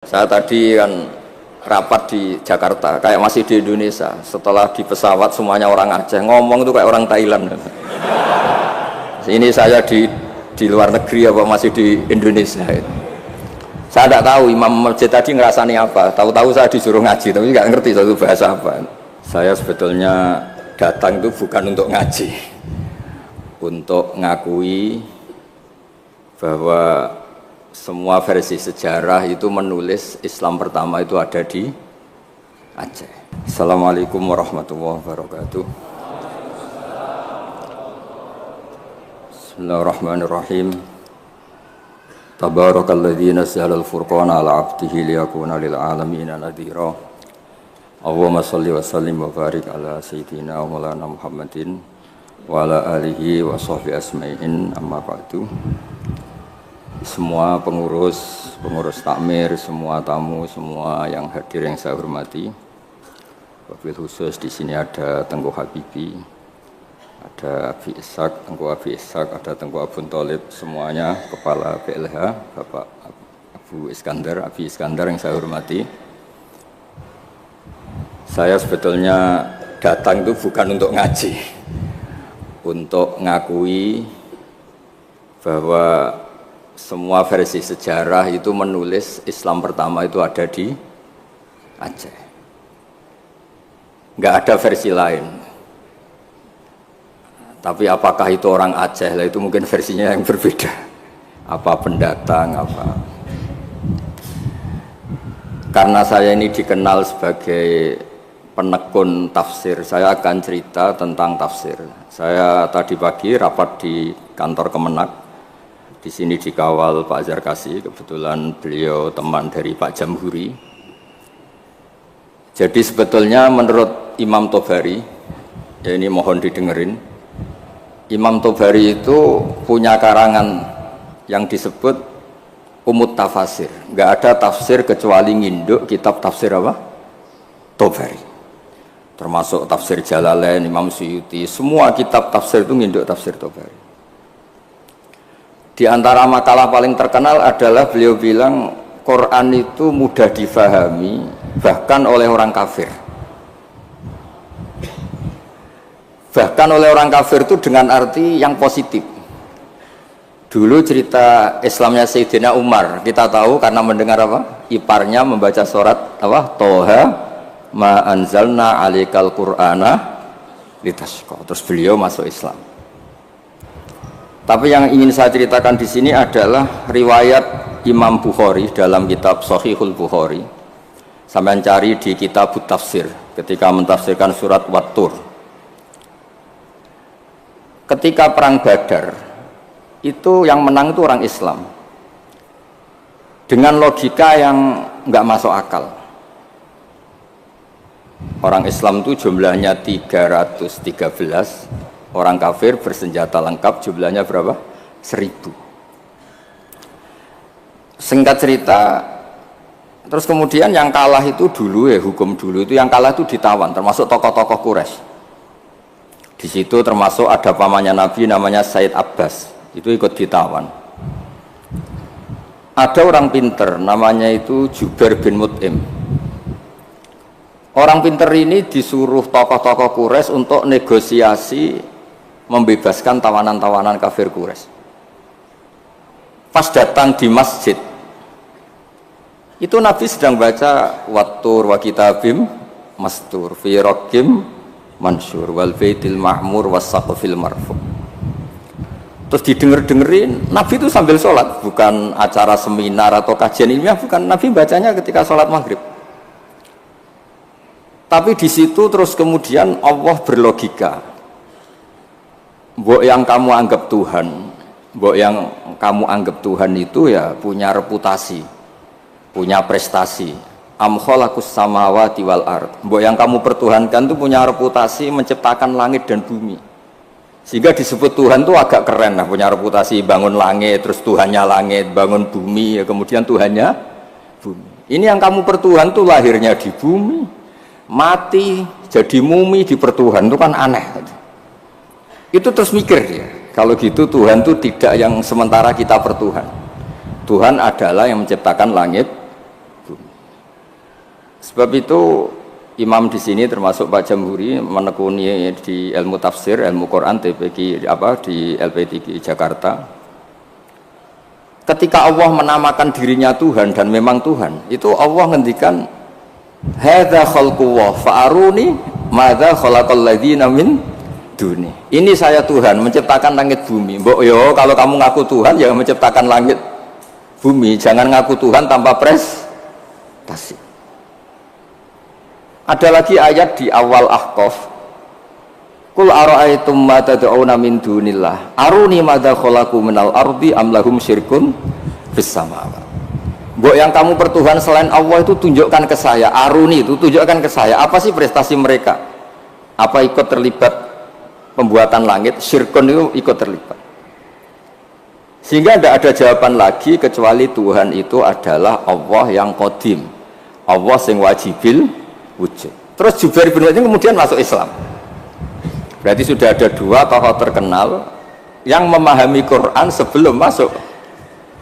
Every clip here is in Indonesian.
Saya tadi kan rapat di Jakarta, kayak masih di Indonesia. Setelah di pesawat semuanya orang Aceh, ngomong itu kayak orang Thailand. Ini saya di luar negeri apa masih di Indonesia. Saya tidak tahu imam masjid tadi ngerasani apa. Tahu-tahu saya disuruh ngaji, tapi nggak ngerti satu bahasa apa. Saya sebetulnya datang itu bukan untuk ngaji, untuk ngakui bahwa semua versi sejarah itu menulis Islam pertama itu ada di Aceh. Assalamualaikum warahmatullahi wabarakatuh. Bismillahirrahmanirrahim. Tabarakalladzi nazzala al-furqana ala 'abdihi liyakuna lil 'alamin nadhira. Allahumma shalli wa sallim wa barik ala sayyidina wa maulana Muhammadin wa ala alihi wa sahbihi asma'in, amma ba'du. Semua pengurus takmir, semua tamu, semua yang hadir yang saya hormati. Wabil khusus di sini ada Tengku Habibi, ada Abi Ishak, Tengku Abi Ishak, ada Tengku Abun Tholib, semuanya kepala PLH, Bapak Abu Iskandar, Abi Iskandar yang saya hormati. Saya sebetulnya datang itu bukan untuk ngaji, untuk ngakui bahwa semua versi sejarah itu menulis Islam pertama itu ada di Aceh. Nggak ada versi lain. Tapi apakah itu orang Aceh? Lah itu mungkin versinya yang berbeda. Apa pendatang, apa. Karena saya ini dikenal sebagai penekun tafsir, saya akan cerita tentang tafsir. Saya tadi pagi rapat di kantor Kemenak. Di sini dikawal Pak Zarkasi, kebetulan beliau teman dari Pak Jamhuri. Jadi sebetulnya menurut Imam Tobari, ya ini mohon didengerin, Imam Tobari itu punya karangan yang disebut Umut Tafasir. Nggak ada tafsir kecuali nginduk kitab tafsir apa? Tobari. Termasuk tafsir Jalalain, Imam Suyuti, semua kitab tafsir itu nginduk tafsir Tobari. Di antara makalah paling terkenal adalah beliau bilang Quran itu mudah difahami bahkan oleh orang kafir. Bahkan oleh orang kafir itu dengan arti yang positif. Dulu cerita Islamnya Sayyidina Umar, kita tahu karena mendengar apa? Iparnya membaca surat apa? Toha ma anzalna alaikal qur'ana litashqa. Terus beliau masuk Islam. Tapi yang ingin saya ceritakan di sini adalah riwayat Imam Bukhari dalam kitab Shahihul Bukhari. Sampai cari di kitab Tafsir ketika mentafsirkan surat Wat-Tur. Ketika perang Badar, itu yang menang itu orang Islam. Dengan logika yang nggak masuk akal. Orang Islam itu jumlahnya 313. Orang kafir bersenjata lengkap jumlahnya berapa? 1000. Singkat cerita, terus kemudian yang kalah itu dulu hukum dulu itu yang kalah itu ditawan, termasuk tokoh-tokoh Quraisy. Di situ termasuk ada pamannya Nabi namanya Said Abbas, itu ikut ditawan. Ada orang pinter namanya itu Jubair bin Mut'im. Orang pinter ini disuruh tokoh-tokoh Quraisy untuk negosiasi membebaskan tawanan-tawanan kafir Quraisy. Pas datang di masjid, itu Nabi sedang baca Wat-Tur wa kitabim mastur fi raqim mansur wal baitil ma'mur was saqfil marfu. Terus didengerin, Nabi itu sambil sholat, bukan acara seminar atau kajian ilmiah, bukan. Nabi bacanya ketika sholat maghrib. Tapi di situ terus kemudian Allah berlogika. Mbok yang kamu anggap Tuhan, mbok yang kamu anggap Tuhan itu ya punya reputasi, punya prestasi. Am khalaqus samawati wal ard. Mbok yang kamu pertuhankan itu punya reputasi menciptakan langit dan bumi. Sehingga disebut Tuhan itu agak keren lah, punya reputasi bangun langit, terus Tuhannya langit, bangun bumi, ya kemudian Tuhannya bumi. Ini yang kamu pertuhan itu lahirnya di bumi, mati jadi mumi di pertuhan, itu kan aneh. Itu terus mikir ya, kalau gitu Tuhan itu tidak yang sementara kita pertuhan. Tuhan adalah yang menciptakan langit bumi. Sebab itu imam di sini termasuk Pak Jamhuri menekuni di ilmu tafsir, ilmu Quran TPQ di LP3 Jakarta. Ketika Allah menamakan dirinya Tuhan dan memang Tuhan, itu Allah ngendikan hadza khalqullah fa'aruni madza khalaqal ladzina min duni. Ini saya Tuhan menciptakan langit bumi. Mbok yo kalau kamu ngaku Tuhan ya menciptakan langit bumi, jangan ngaku Tuhan tanpa prestasi. Ada lagi ayat di awal Ahqaf. Qul ara'aytum ma tad'una min dunillah aruni madza khalaqu minal ardi am lahum syirkun fis samawati. Mbok yang kamu pertuhan selain Allah itu tunjukkan ke saya, aruni itu tunjukkan ke saya, apa sih prestasi mereka? Apa ikut terlibat pembuatan langit? Syirkun itu ikut terlibat. Sehingga tidak ada jawaban lagi kecuali Tuhan itu adalah Allah yang qadim, Allah yang wajibil wujud. Terus Jubair bin Mut'im kemudian masuk Islam. Berarti sudah ada dua tokoh terkenal yang memahami Quran sebelum masuk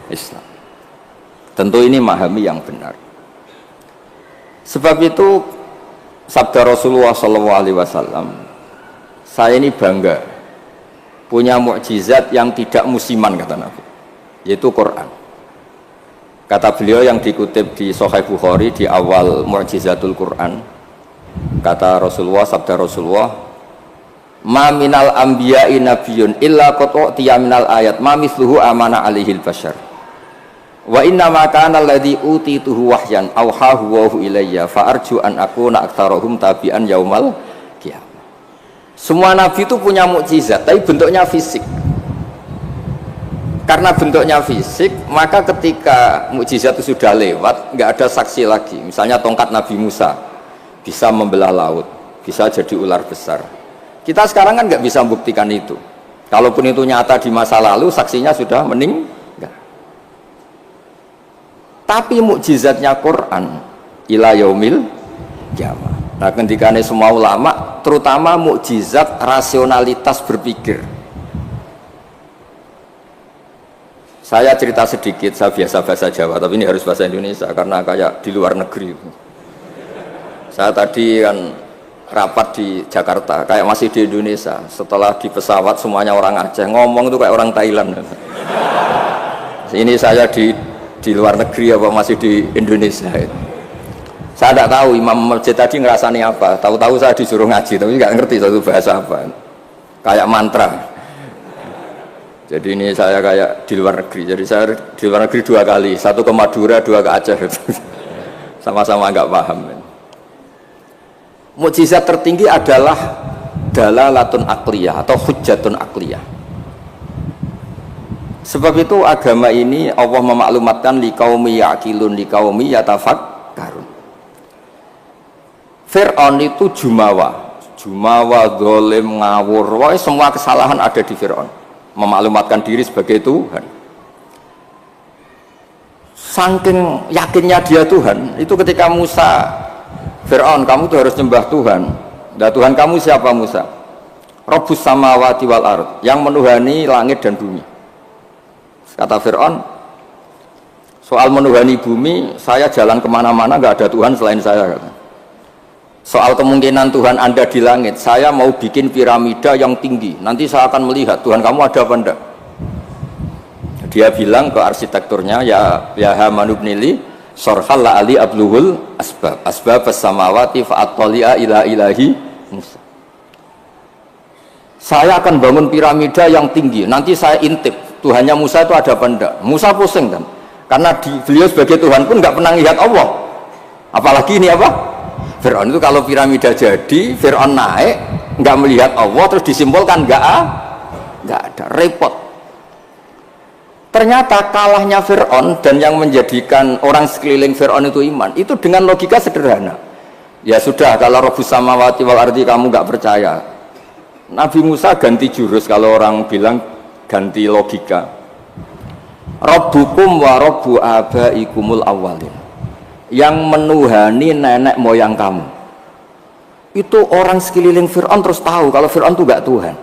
Islam. Tentu ini memahami yang benar. Sebab itu sabda Rasulullah SAW, saya ini bangga punya mukjizat yang tidak musiman, kata Nabi, yaitu Quran. Kata beliau yang dikutip di Sahih Bukhari di awal Mu'jizatul Quran, kata Rasulullah, sabda Rasulullah, ma minal anbiya'i nabiyyun illa qad utiya minal ayat ma mithluhu amana alaihil bashar wa inna ma kana alladhi utituhu wahyan auhahu wa ilayya fa arju an akuna aktsarahum tabi'an yaumal qiyamah. Semua nabi itu punya mukjizat tapi bentuknya fisik. Karena bentuknya fisik, maka ketika mukjizat itu sudah lewat, nggak ada saksi lagi. Misalnya tongkat Nabi Musa bisa membelah laut, bisa jadi ular besar. Kita sekarang kan nggak bisa membuktikan itu. Kalaupun itu nyata di masa lalu, saksinya sudah meninggal. Tapi mukjizatnya Quran ila yaumil qiyamah. Nah, ketikane semua ulama, terutama mukjizat rasionalitas berpikir. Saya cerita sedikit, saya biasa bahasa Jawa, tapi ini harus bahasa Indonesia karena kayak di luar negeri. Saya tadi kan rapat di Jakarta, kayak masih di Indonesia. Setelah di pesawat semuanya orang Aceh, ngomong itu kayak orang Thailand. Ini saya di luar negeri apa masih di Indonesia. Saya tidak tahu imam masjid tadi ngerasani apa. Tahu-tahu saya disuruh ngaji, tapi nggak ngerti satu bahasa apa. Kayak mantra. Jadi ini saya kayak di luar negeri. Jadi saya di luar negeri 2 kali, 1 ke Madura, 2 ke Aceh. Sama-sama nggak paham. Mukjizat tertinggi adalah dalalatun akliyah atau hujjatun akliyah. Sebab itu agama ini Allah memaklumatkan liqaumi yaqilun liqaumi yatafakkarun. Fir'aun itu jumawa, zalim, ngawur, wah semua kesalahan ada di Fir'aun. Memaklumatkan diri sebagai Tuhan. Saking yakinnya dia Tuhan, itu ketika Musa, Fir'aun, kamu tuh harus nyembah Tuhan. Nah, Tuhan kamu siapa Musa? Rabbus samawati wal ard, yang menuhani langit dan bumi. Kata Fir'aun, soal menuhani bumi, saya jalan kemana-mana nggak ada Tuhan selain saya. Kata. Soal kemungkinan Tuhan Anda di langit, saya mau bikin piramida yang tinggi. Nanti saya akan melihat Tuhan kamu ada apa enggak. Dia bilang ke arsitekturnya, ya Haman ibnili sorhal la ali abluhul asbab as-samawati fa'attali'a ila ilahi Musa. Saya akan bangun piramida yang tinggi. Nanti saya intip Tuhannya Musa itu ada apa enggak. Musa pusing kan, karena beliau sebagai Tuhan pun nggak pernah lihat Allah. Apalagi ini apa? Fir'aun itu kalau piramida jadi, Fir'aun naik, nggak melihat Allah, terus disimpulkan nggak ada, repot. Ternyata kalahnya Fir'aun dan yang menjadikan orang sekeliling Fir'aun itu iman, itu dengan logika sederhana. Ya sudah, kalau Rabbus samawati wal ardi kamu nggak percaya, Nabi Musa ganti jurus. Kalau orang bilang ganti logika, Rabbukum wa Rabbu abaikumul awwalin, yang menuhani nenek moyang kamu. Itu orang sekeliling Fir'aun terus tahu kalau Fir'aun itu gak Tuhan.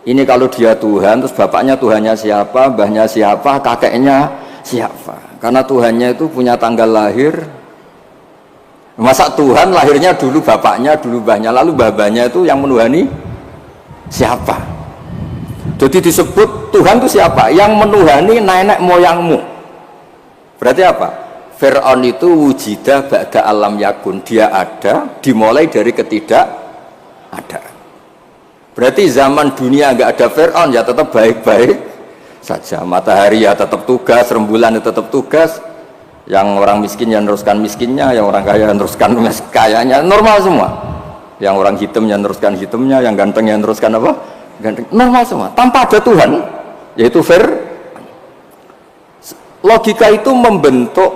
Ini kalau dia Tuhan, terus bapaknya Tuhannya siapa, mbahnya siapa, kakeknya siapa. Karena Tuhannya itu punya tanggal lahir, Masa Tuhan lahirnya dulu bapaknya, dulu mbahnya, lalu babanya itu yang menuhani siapa? Jadi disebut Tuhan itu siapa? Yang menuhani nenek moyangmu. Berarti apa? Fir'aun itu wujidah ba'da alam yakun. Dia ada dimulai dari ketidak ada. Berarti zaman dunia nggak ada Fir'aun ya tetap baik-baik saja. Matahari ya tetap tugas, rembulan ya tetap tugas. Yang orang miskin ya teruskan miskinnya, yang orang kaya teruskan kayanya, normal semua. Yang orang hitam ya teruskan hitamnya, yang ganteng ya teruskan apa? Ganteng. Normal semua. Tanpa ada Tuhan, yaitu logika itu membentuk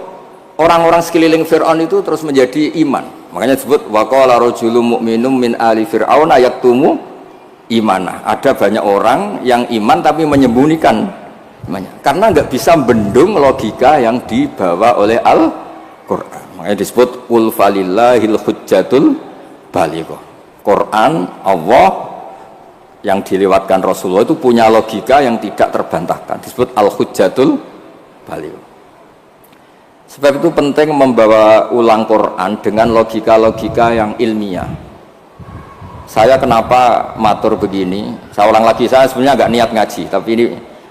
orang-orang sekeliling Fir'aun itu terus menjadi iman. Makanya disebut waqala rajulun mu'minun min ali fir'aun yaktumu imanah. Ada banyak orang yang iman tapi menyembunyikan imannya. Karena nggak bisa bendung logika yang dibawa oleh Al-Qur'an. Makanya disebut qul falillahil hujjatul balighah. Quran Allah yang dilewatkan Rasulullah itu punya logika yang tidak terbantahkan. Disebut al-hujjatul balighah. Sebab itu penting membawa ulang Quran dengan logika-logika yang ilmiah. Saya kenapa matur begini? Saya ulang lagi, saya sebenarnya nggak niat ngaji, tapi ini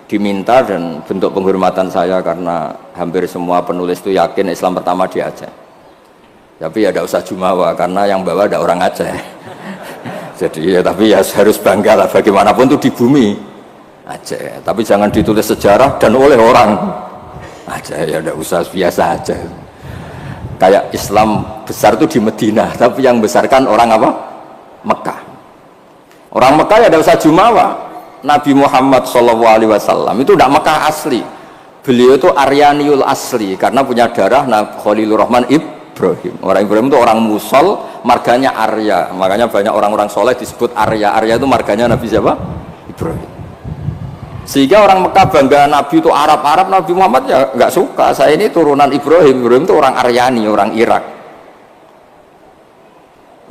diminta dan bentuk penghormatan saya karena hampir semua penulis itu yakin Islam pertama di Aceh. Tapi ya tidak usah jumawa karena yang bawa ada orang Aceh. Jadi ya tapi ya harus bangga lah bagaimanapun itu di bumi Aceh. Tapi jangan ditulis sejarah dan oleh orang Aceh, ya tidak usah, biasa aja. Kayak Islam besar itu di Madinah, tapi yang besarkan orang apa? Mekah. Orang Mekah ya tidak usah jumawa. Nabi Muhammad SAW itu tidak Mekah asli. Beliau itu Aryaniul asli karena punya darah Khalilur Rahman Ibrahim. Orang Ibrahim itu orang Musol, marganya Arya. Makanya banyak orang-orang soleh disebut Arya. Arya itu marganya Nabi siapa? Ibrahim. Sehingga orang Mekah bangga Nabi itu Arab-Arab, Nabi Muhammad ya nggak suka. Saya ini turunan Ibrahim. Ibrahim itu orang Aryani, orang Irak.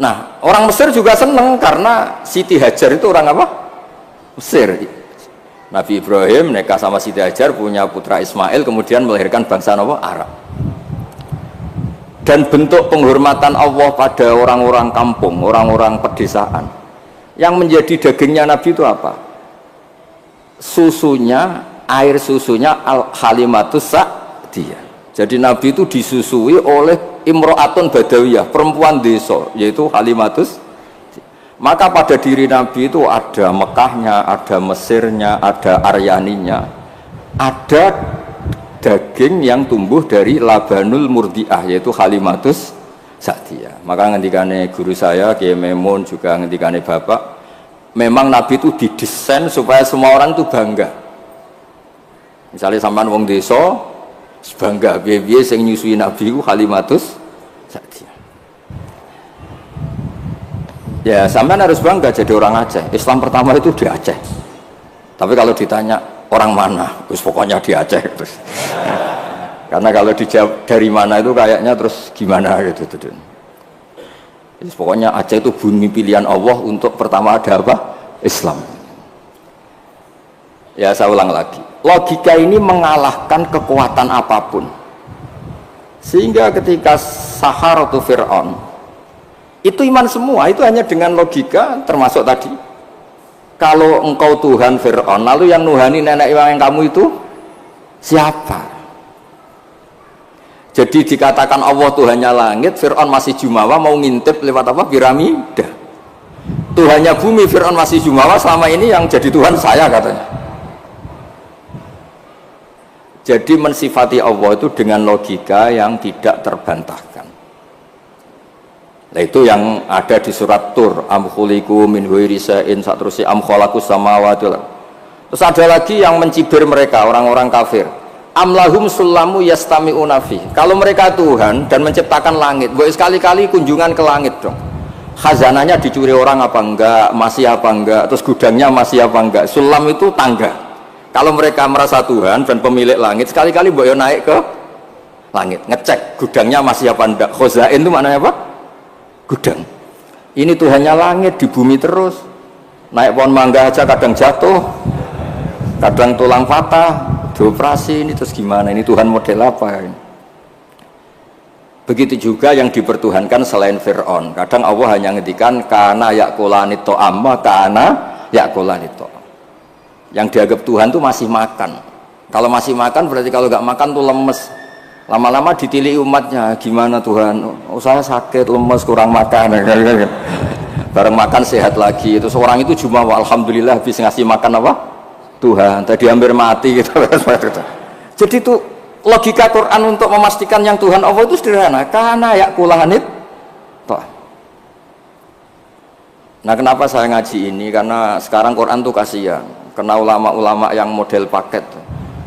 Nah, orang Mesir juga seneng karena Siti Hajar itu orang apa? Mesir. Nabi Ibrahim nikah sama Siti Hajar, punya putra Ismail, kemudian melahirkan bangsa apa? Arab. Dan bentuk penghormatan Allah pada orang-orang kampung, orang-orang pedesaan. Yang menjadi dagingnya Nabi itu apa? Susunya, air susunya al-halimatus sa'diyah. Jadi Nabi itu disusui oleh imro'atun badawiyah, perempuan desa, yaitu halimatus. Maka pada diri Nabi itu ada Mekahnya, ada Mesirnya, ada Aryaninya, ada daging yang tumbuh dari labanul murdiah, yaitu halimatus sa'diyah. Maka ngendikane guru saya Kiai Memun, juga ngendikane Bapak, memang Nabi itu didesain supaya semua orang itu bangga. Misalnya sampean wong desa bangga biye-biye sing nyusui Nabi ku halimatus sa'diyah. Ya sampean harus bangga jadi orang Aceh. Islam pertama itu di Aceh. Tapi kalau ditanya orang mana, terus pokoknya di Aceh terus. Karena kalau dijawab dari mana itu kayaknya terus gimana gitu. Pokoknya Aceh itu bumi pilihan Allah untuk pertama ada apa? Islam. Ya saya ulang lagi, logika ini mengalahkan kekuatan apapun. Sehingga ketika Saharatu Fir'aun itu iman semua, itu hanya dengan logika, termasuk tadi kalau engkau Tuhan Fir'aun, lalu yang nuhani nenek yang kamu itu siapa? Jadi dikatakan Allah Tuhannya langit, Fir'aun masih jumawa mau ngintip lewat apa? Piramida. Tuhannya bumi, Fir'aun masih jumawa, selama ini yang jadi Tuhan saya katanya. Jadi mensifati Allah itu dengan logika yang tidak terbantahkan. Nah itu yang ada di surat Tur, am khuliqu min ghairi shay'in, saterusé am khalaqus samawati. Terus ada lagi yang mencibir mereka, orang-orang kafir. Amlahum sulamu yastami'una fi. Kalau mereka Tuhan dan menciptakan langit, boleh sekali-kali kunjungan ke langit dong. Khazanahnya dicuri orang apa enggak, masih apa enggak, terus gudangnya masih apa enggak. Sulam itu tangga. Kalau mereka merasa Tuhan dan pemilik langit, sekali-kali boleh naik ke langit, ngecek gudangnya masih apa enggak. Khazain itu maknanya apa? Gudang. Ini Tuhannya langit, di bumi terus. Naik pohon mangga aja kadang jatuh, kadang tulang patah, dioperasi, ini terus gimana? Ini Tuhan model apa ini? Begitu juga yang dipertuhankan selain Fir'aun. Kadang Allah hanya ngendikan kana yakulani to'am wa kana yakulani to'am. Yang dianggap Tuhan tuh masih makan. Kalau masih makan berarti kalau nggak makan tuh lemes. Lama-lama ditilik umatnya, gimana Tuhan? Oh, saya sakit, lemes, kurang makan. Bareng makan sehat lagi. Itu seorang itu cuma alhamdulillah bisa ngasih makan apa? Tuhan. Tadi hampir mati gitu. Jadi itu logika Quran untuk memastikan yang Tuhan Allah itu sederhana. Karena ya kulahanit toh. Nah, kenapa saya ngaji ini? Karena sekarang Quran tuh kasihan. Kena ulama-ulama yang model paket.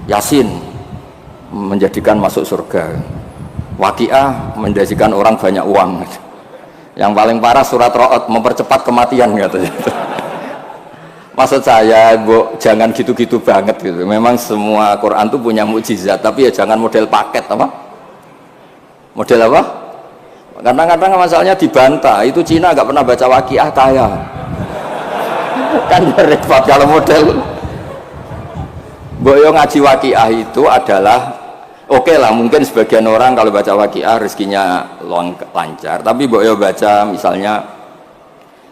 Yasin menjadikan masuk surga. Waqiah menjadikan orang banyak uang. Yang paling parah surat Ra'd mempercepat kematian katanya. Maksud saya, jangan gitu-gitu banget gitu. Memang semua Quran itu punya mukjizat, tapi ya jangan model paket apa? Model apa? Kadang-kadang masalahnya dibantah. Itu Cina nggak pernah baca Waqiah kaya. Kan repot kalau model. Boyo ngaji Waqiah itu adalah oke lah, mungkin sebagian orang kalau baca Waqiah rezekinya lancar, tapi boyo baca misalnya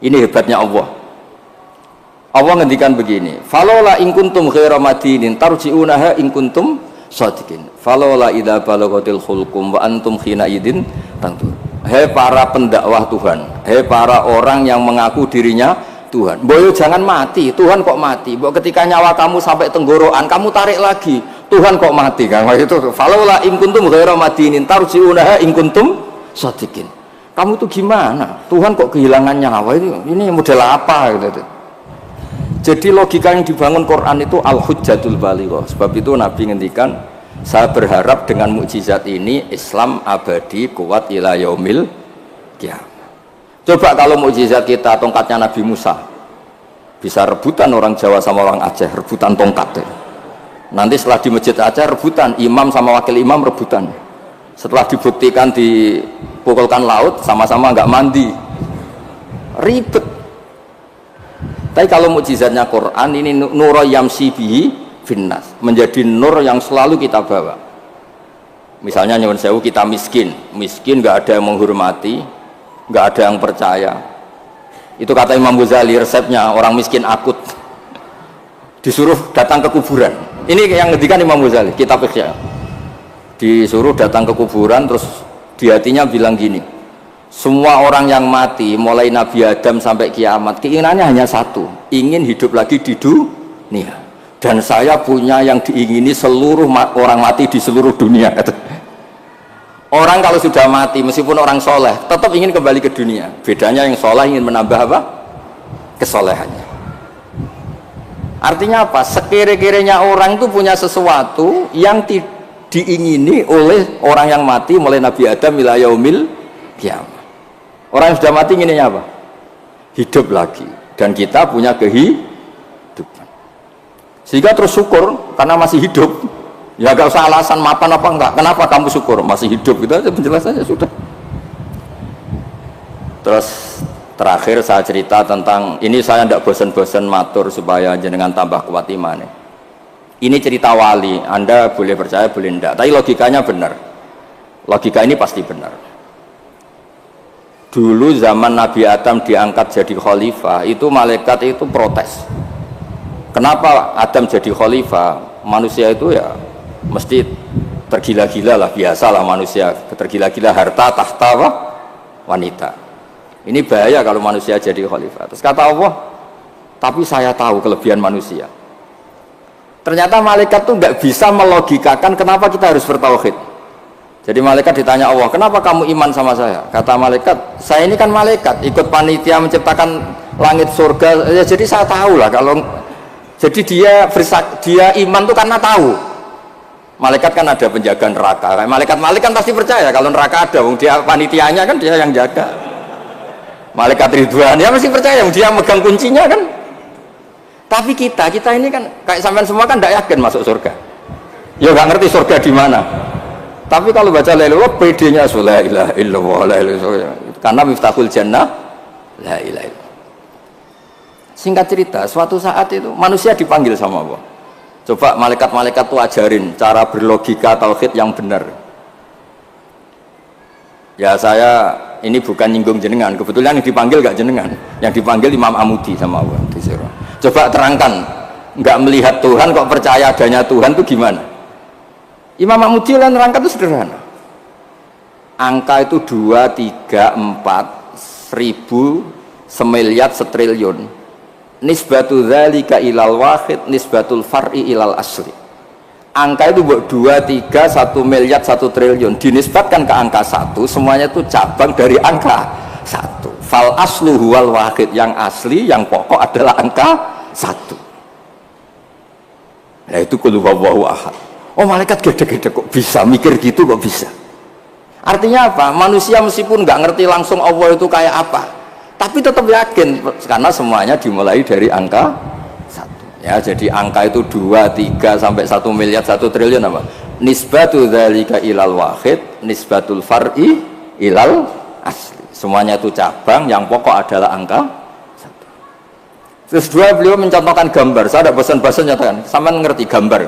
ini hebatnya Allah. Allah ngendikan begini, falola in kuntum ghaira madinin tarji'unaha in kuntum shadiqin. Falola idza balaghatil khulqum wa antum khina idin tantur. Hei para pendakwah Tuhan, hei para orang yang mengaku dirinya Tuhan, boyo jangan mati. Tuhan kok mati? Bo ketika nyawa kamu sampai tenggorokan, kamu tarik lagi. Tuhan kok mati kan? Itu falola in kuntum ghaira madinin tarji'unaha in kuntum shadiqin. Kamu tuh gimana? Tuhan kok kehilangan nyawa? Ini model apa gitu. Jadi logika yang dibangun Quran itu al-hujjatul balighah. Sebab itu Nabi ngendikan, saya berharap dengan mukjizat ini Islam abadi kuat ila yaumil qiyamah. Coba kalau mukjizat kita tongkatnya Nabi Musa, bisa rebutan orang Jawa sama orang Aceh, rebutan tongkat. Nanti setelah di Masjid Aceh rebutan, imam sama wakil imam rebutan. Setelah dibuktikan dipukulkan laut, sama-sama nggak mandi, ribet. Tapi kalau mukjizatnya Quran ini nur yamsi bihi finnas, menjadi nur yang selalu kita bawa. Misalnya nyuwun sewu kita miskin nggak ada yang menghormati, nggak ada yang percaya. Itu kata Imam Ghazali, resepnya orang miskin akut disuruh datang ke kuburan. Ini yang ngendikan Imam Ghazali, kitab Ihya. Disuruh datang ke kuburan, terus di hatinya bilang gini, semua orang yang mati mulai Nabi Adam sampai kiamat keinginannya hanya satu, ingin hidup lagi di dunia. Dan saya punya yang diingini seluruh orang mati di seluruh dunia. Orang kalau sudah mati meskipun orang soleh tetap ingin kembali ke dunia. Bedanya yang soleh ingin menambah apa? Kesolehannya. Artinya apa? Sekira-kiranya orang itu punya sesuatu yang diingini oleh orang yang mati mulai Nabi Adam ila yaumil qiyamah. Orang yang sudah mati inginnya apa? Hidup lagi. Dan kita punya kehidupan. Sehingga terus syukur karena masih hidup. Ya gak usah alasan mapan apa enggak. Kenapa kamu syukur? Masih hidup. Itu aja penjelasannya sudah. Terus terakhir saya cerita tentang ini, saya tidak bosan-bosan matur supaya jenengan tambah kuat iman. Ini cerita wali, Anda boleh percaya boleh enggak, tapi logikanya benar. Logika ini pasti benar. Dulu zaman Nabi Adam diangkat jadi khalifah, itu malaikat itu protes. Kenapa Adam jadi khalifah? Manusia itu ya mesti tergila-gila lah, biasalah manusia tergila-gila harta tahta wanita. Ini bahaya kalau manusia jadi khalifah. Terus kata Allah, tapi saya tahu kelebihan manusia. Ternyata malaikat tuh nggak bisa melogikakan kenapa kita harus bertauhid. Jadi malaikat ditanya Allah, kenapa kamu iman sama saya? Kata malaikat, saya ini kan malaikat, ikut panitia menciptakan langit surga. Ya, jadi saya tahu lah kalau. Jadi dia iman tuh karena tahu. Malaikat kan ada penjaga neraka. Malaikat kan pasti percaya kalau neraka ada. Dia panitianya kan dia yang jaga. Malaikat Ridwan ya mesti percaya, dia megang kuncinya kan. Tapi kita ini kan kayak sampean semua kan tidak yakin masuk surga. Ya nggak ngerti surga di mana. Tapi kalau baca la ilaha illallah, PD-nya la ilaha illallah, la ilaha illallah. Karena miftahul jannah la ilaha illallah. Singkat cerita, suatu saat itu manusia dipanggil sama Allah. Coba malaikat-malaikat tuh ajarin cara berlogika tauhid yang benar. Ya saya ini bukan nyinggung jenengan, kebetulan yang dipanggil gak jenengan, yang dipanggil Imam Amudi sama Allah. Coba terangkan, nggak melihat Tuhan kok percaya adanya Tuhan itu gimana? Imam Amudi yang terangkan itu sederhana. Angka itu 2, 3, 4, 1000, semiliar, setriliun. Nisbatu dzalika ilal wahid, nisbatul far'i ilal asli. Angka itu buat 2, 3, 1 miliar, 1 triliun dinisbatkan ke angka 1, semuanya itu cabang dari angka 1. Fal aslu huwal wahid, yang asli, yang pokok adalah angka 1. Nah itu qul huwallahu ahad. Oh malaikat gede-gede kok bisa mikir gitu, kok bisa? Artinya apa? Manusia meskipun nggak ngerti langsung Allah itu kayak apa, tapi tetap yakin karena semuanya dimulai dari angka 1. Ya, jadi angka itu 2, 3 sampai 1 miliar, 1 triliun apa? Nisbatu dzalika ilal wahid, nisbatul far'i ilal asli. Semuanya itu cabang, yang pokok adalah angka 1. Terus dua, beliau mencontohkan gambar. Saya ada bosan-bosan nyatakan, sampean ngerti gambar.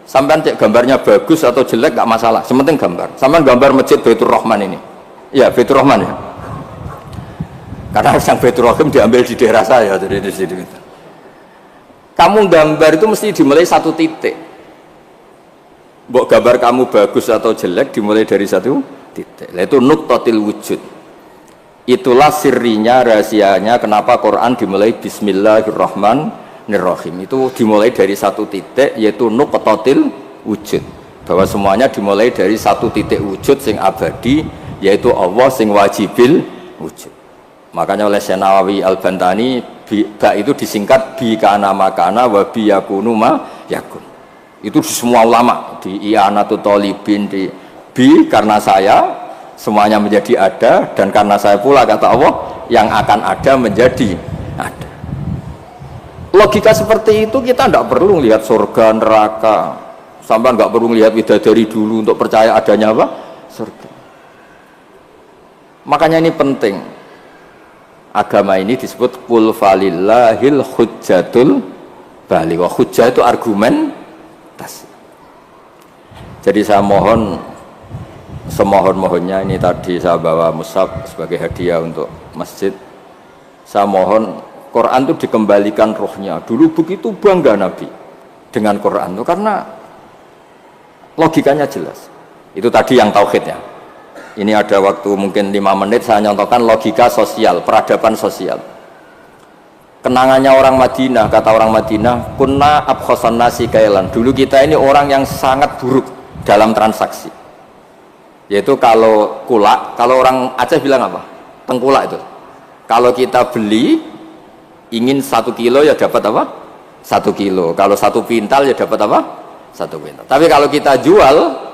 Sampean cek gambarnya bagus atau jelek gak masalah, sementing gambar. Sampean gambar masjid Baitur Rahman ini. Ya, Baitur Rahman ya. Karena yang Baitur Rahim diambil di daerah saya, jadi di sini. Kamu gambar itu mesti dimulai 1 titik. Mbok gambar kamu bagus atau jelek dimulai dari 1 titik. Itu nuqtatil wujud. Itulah sirrinya, rahasianya kenapa Quran dimulai Bismillahirrahmanirrahim. Itu dimulai dari 1 titik, yaitu nuqtatil wujud. Bahwa semuanya dimulai dari 1 titik wujud sing abadi, yaitu Allah sing wajibil wujud. Makanya oleh Syekh Nawawi Al-Bantani, ba itu disingkat bi kana makana wa bi yakunu ma yakun. Itu di semua ulama, di I'anatul Thalibin, di bi karena saya semuanya menjadi ada, dan karena saya pula kata Allah yang akan ada menjadi ada. Logika seperti itu kita tidak perlu lihat surga neraka, sampai nggak perlu lihat bidadari dulu untuk percaya adanya apa? Surga. Makanya ini penting. Agama ini disebut qul falillahil hujjatul baligh. Hujjah itu argumentasi. Jadi saya mohon semohon-mohonnya, ini tadi saya bawa mushaf sebagai hadiah untuk masjid. Saya mohon Quran itu dikembalikan rohnya. Dulu begitu bangga Nabi dengan Quran itu karena logikanya jelas. Itu tadi yang tauhidnya. Ini ada waktu mungkin 5 menit saya nyontohkan logika sosial, peradaban sosial. Kenangannya orang Madinah, kata orang Madinah, kunna abkhosan nasi kailan. Dulu kita ini orang yang sangat buruk dalam transaksi. Yaitu kalau kulak, kalau orang Aceh bilang apa? Tengkulak itu. Kalau kita beli, ingin 1 kilo ya dapat apa? 1 kilo. Kalau 1 pintal ya dapat apa? 1 pintal. Tapi kalau kita jual,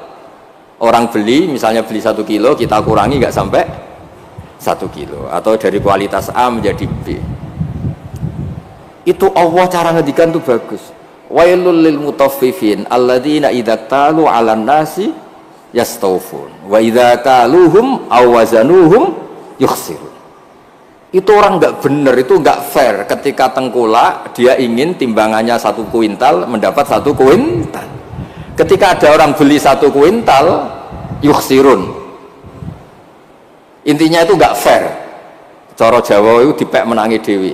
orang beli, misalnya beli 1 kilo, kita kurangi nggak sampai 1 kilo, atau dari kualitas A menjadi B. Itu Allah cara ngedikan tuh bagus. Wailul lil mutaffifin alladzina idza talu 'alan nasi yastawfun wa idza kaluhum aw wazanuhum yukhsirun. Itu orang nggak benar, itu nggak fair. Ketika tengkulak dia ingin timbangannya 1 kuintal mendapat 1 kuintal. Ketika ada orang beli 1 kuintal, yukhsirun. Intinya itu nggak fair. Cara Jawa itu dipek menangi dewi.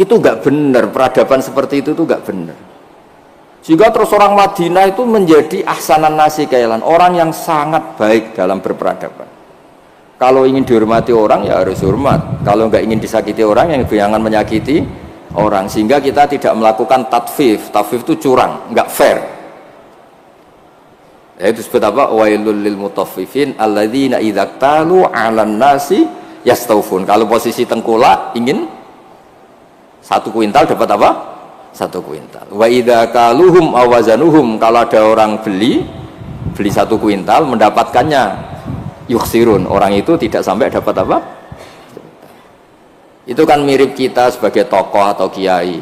Itu nggak benar, peradaban seperti itu tuh nggak benar. Sehingga terus orang Madinah itu menjadi ahsanan nasi kailan, orang yang sangat baik dalam berperadaban. Kalau ingin dihormati orang ya harus hormat. Kalau nggak ingin disakiti orang, yang jangan menyakiti orang. Sehingga kita tidak melakukan tatfif. Tatfif itu curang, nggak fair. Ya, itu disebut apa? Wailul lil mutaffifin alladzina idza talu 'alan nasi yastawfun. Kalau posisi tengkulak ingin 1 kuintal dapat apa? 1 kuintal. Wa idza kaluhum aw wazanuhum, kalau ada orang beli 1 kuintal mendapatkannya yukhsirun. Orang itu tidak sampai dapat apa? Itu kan mirip kita sebagai tokoh atau kiai.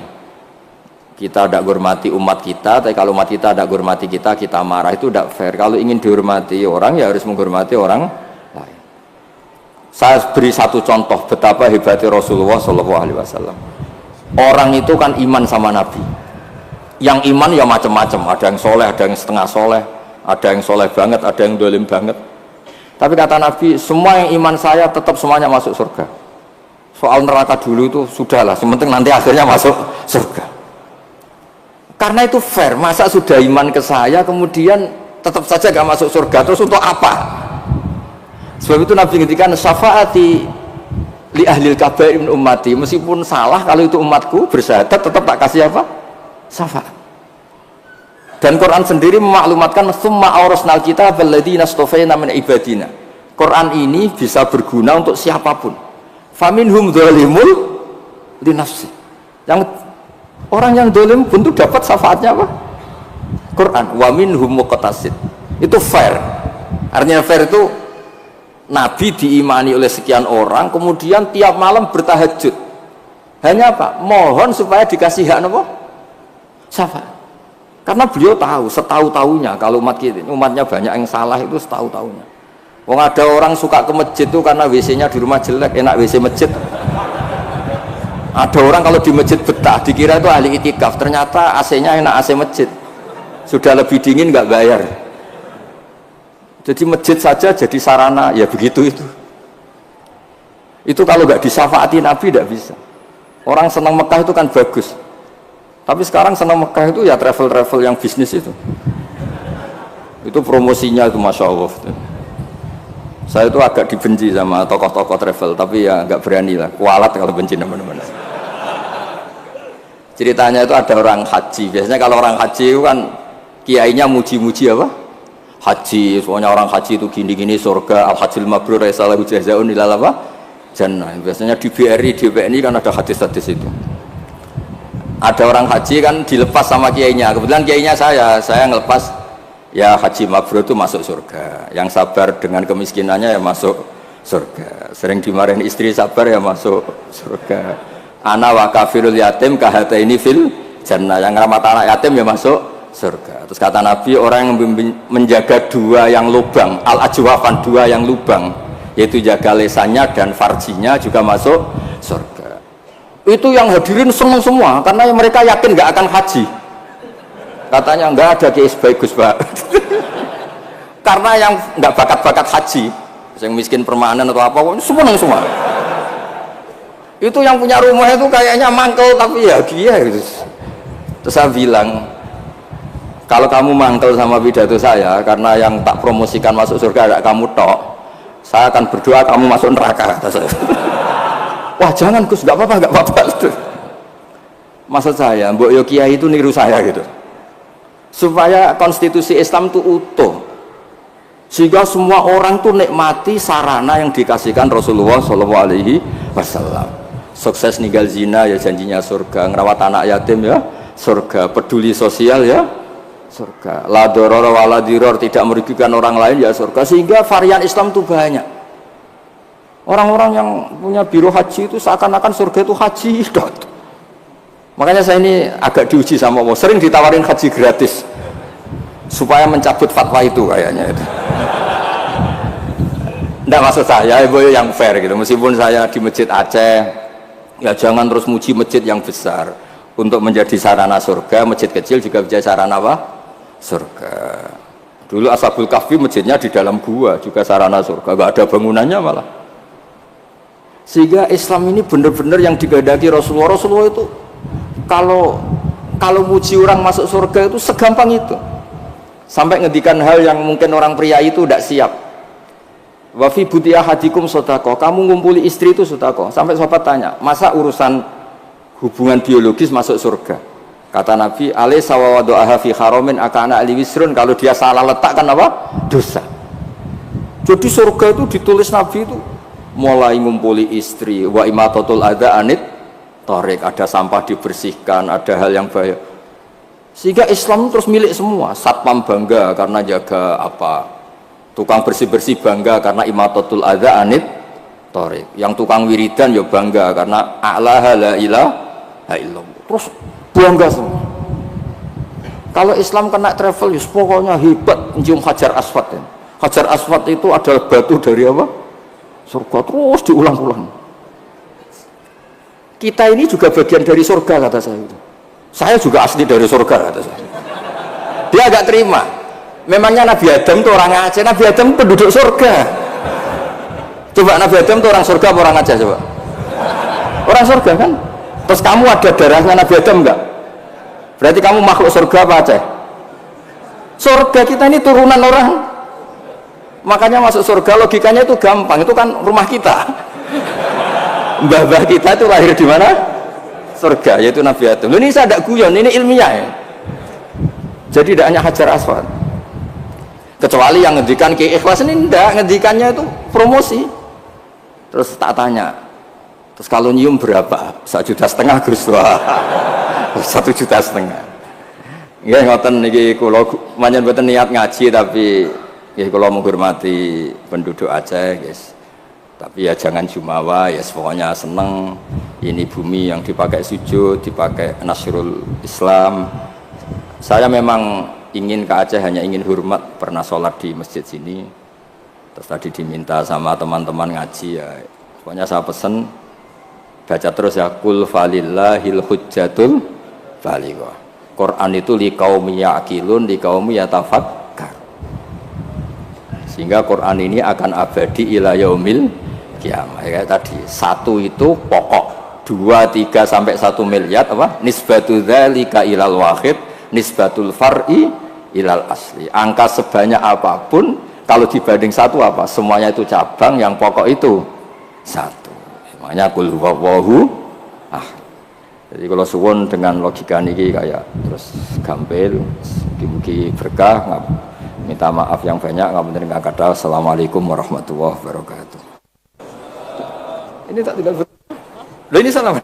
Kita tidak hormati umat kita, tapi kalau umat kita tidak hormati kita, kita marah. Itu tidak fair. Kalau ingin dihormati orang, ya harus menghormati orang lain. Saya beri 1 contoh betapa hebatnya Rasulullah SAW. Orang itu kan iman sama Nabi. Yang iman ya macam-macam. Ada yang soleh, ada yang setengah soleh, ada yang soleh banget, ada yang dolim banget. Tapi kata Nabi, semua yang iman saya tetap semuanya masuk surga. Soal neraka dulu itu sudahlah, sementing nanti akhirnya masuk surga. Karena itu fair, masa sudah iman ke saya kemudian tetap saja gak masuk surga, terus untuk apa? Sebab itu Nabi ngintikan syafaati li ahlil kabair min ummati, meskipun salah kalau itu umatku bersyahadat tetap tak kasih apa? Syafaat. Dan Quran sendiri memaklumatkan summa aurasnal kitab alladziina astafaina min ibadina. Quran ini bisa berguna untuk siapapun. Faminhum dzalimun li nafsi. Yang orang yang zalim pun itu dapat syafaatnya apa? Quran. Wa minhum muqtasid. Itu fair. Artinya fair itu Nabi diimani oleh sekian orang, kemudian tiap malam bertahajud. Hanya apa? Mohon supaya dikasih hak apa? Syafaat. Karena beliau tahu, setahu-tahunya kalau umatnya banyak yang salah itu setahu-tahunya. Wong ada orang suka ke masjid itu karena WC-nya di rumah jelek, enak WC masjid. Ada orang kalau di masjid betah, dikira itu ahli itikaf, ternyata AC-nya enak AC masjid. Sudah lebih dingin nggak bayar. Jadi masjid saja jadi sarana, ya begitu itu. Itu kalau nggak disyafaati Nabi tidak bisa. Orang senang Mekah itu kan bagus. Tapi sekarang senang Mekah itu ya travel-travel yang bisnis itu. Itu promosinya itu Masya Allah. Saya itu agak dibenci sama tokoh-tokoh travel, tapi ya nggak berani lah. Kualat kalau benci teman-teman. Ceritanya itu ada orang haji. Biasanya kalau orang haji itu kan kiainya muji-muji apa? Haji. Soalnya orang haji itu gini-gini surga. Al-hajjul mabrur aisalahu jazaa'un ilal apa? Jannah. Biasanya di BRI, di BNI kan ada hadis-hadis itu. Ada orang haji kan dilepas sama kiainya. Kebetulan kiainya saya ngelepas ya haji mabrur itu masuk surga. Yang sabar dengan kemiskinannya ya masuk surga. Sering dimarahin istri sabar ya masuk surga. Ana wa kafirul yatim kahataini fil jannah. Yang ngeramat anak yatim ya masuk surga. Terus kata Nabi, orang yang menjaga dua yang lubang, al-ajwafan, dua yang lubang, yaitu jaga lesannya dan farjinya juga masuk surga. Itu yang hadirin senang semua karena mereka yakin nggak akan haji. Katanya nggak ada kiai bagus Pak. Karena yang nggak bakat-bakat haji, yang miskin permanen atau apa, senang semua. Itu yang punya rumah itu kayaknya mangkel tapi ya dia gitu. Terus saya bilang, kalau kamu mangkel sama pidato saya karena yang tak promosikan masuk surga ada kamu tok, saya akan berdoa kamu masuk neraka, kata saya. Wah jangan Gus, nggak apa-apa, nggak apa-apa. Maksud saya, Mbok Yo Kiai itu niru saya gitu, supaya konstitusi Islam itu utuh, sehingga semua orang tuh nikmati sarana yang dikasihkan Rasulullah SAW. Sukses ninggal zina ya janjinya surga, ngerawat anak yatim ya surga, peduli sosial ya surga, la doror wala diror, tidak merugikan orang lain ya surga. Sehingga varian Islam itu banyak. Orang-orang yang punya biro haji itu seakan-akan surga itu haji. Makanya saya ini agak diuji sama Allah, sering ditawarin haji gratis supaya mencabut fatwa itu kayaknya itu. Nggak, maksud saya ibu yang fair gitu. Meskipun saya di masjid Aceh, ya jangan terus muji masjid yang besar. Untuk menjadi sarana surga, masjid kecil juga menjadi sarana apa? Surga. Dulu Ashabul Kahfi masjidnya di dalam gua juga sarana surga, nggak ada bangunannya malah. Sehingga Islam ini benar-benar yang digadaki Rasulullah. Rasulullah itu kalau muji orang masuk surga itu segampang itu. Sampai ngedikan hal yang mungkin orang pria itu tidak siap. Wa fi butia hadikum sodako, kamu ngumpuli istri itu sodako. Sampai sahabat tanya, masa urusan hubungan biologis masuk surga? Kata Nabi, alai sawawadu'aha fi haramin akana ali wisrun, kalau dia salah letak kan apa? Dosa. Jadi surga itu ditulis Nabi itu mulai ngumpuli istri, wa imatatul adza anit tarik, ada sampah dibersihkan, ada hal yang bahaya. Sehingga Islam terus milik semua. Satpam bangga karena jaga apa, tukang bersih-bersih bangga karena imatatul adza anit tarik, yang tukang wiridan ya bangga karena a'laha la ilaha illallah. Terus bangga semua. Kalau Islam kena travel, pokoknya hebat, mencium Hajar Aswad ya. Hajar Aswad itu adalah batu dari apa? Surga, terus diulang-ulang. Kita ini juga bagian dari surga, kata saya. Saya juga asli dari surga, kata saya. Dia agak terima. Memangnya Nabi Adam itu orang Aceh, Nabi Adam penduduk surga. Coba Nabi Adam itu orang surga apa orang aja coba? Orang surga kan? Terus kamu ada darahnya Nabi Adam enggak? Berarti kamu makhluk surga apa aja? Surga kita ini turunan orang. Makanya masuk surga logikanya itu gampang, itu kan rumah kita. Mbah-mbah kita itu lahir di mana? Surga, yaitu Nabi Adam. Ini saya tidak guyon, ini ilmiah ya. Jadi tidak hanya hajar aswad. Kecuali yang ngendikan Ki Ikhlas ini tidak, ngendikannya itu promosi. Terus tak tanya, terus kalau nyium berapa? 1,5 juta Gus. 1,5 juta. Ya ngoten niki kula manjen mboten niat ngaji tapi nggih kula menghormati penduduk Aceh, guys. Tapi ya jangan jumawa, ya pokoknya seneng ini bumi yang dipakai sujud, dipakai nasrul Islam. Saya memang ingin ke Aceh hanya ingin hormat, pernah sholat di masjid sini. Terus tadi diminta sama teman-teman ngaji ya. Pokoknya saya pesen baca terus ya kul falillahil hujjatul balighah. Quran itu liqaumi yaqilun, liqaumi yatafakkar. Sehingga Quran ini akan abadi ila yaumil kiamah. Ya tadi, satu itu pokok, 2, 3 sampai 1 miliar apa? Nisbatu dzalika ilal wahid, nisbatul far'i ilal asli. Angka sebanyak apapun kalau dibanding satu apa? Semuanya itu cabang, yang pokok itu satu. Makanya kul huwallahu ahad. Jadi kalau suwun dengan logika niki kayak terus gampil, mugi-mugi berkah, minta maaf yang banyak, ngapunten ingkang kathah. Assalamualaikum warahmatullahi wabarakatuh. Ini tak tinggal. Loh ini salah.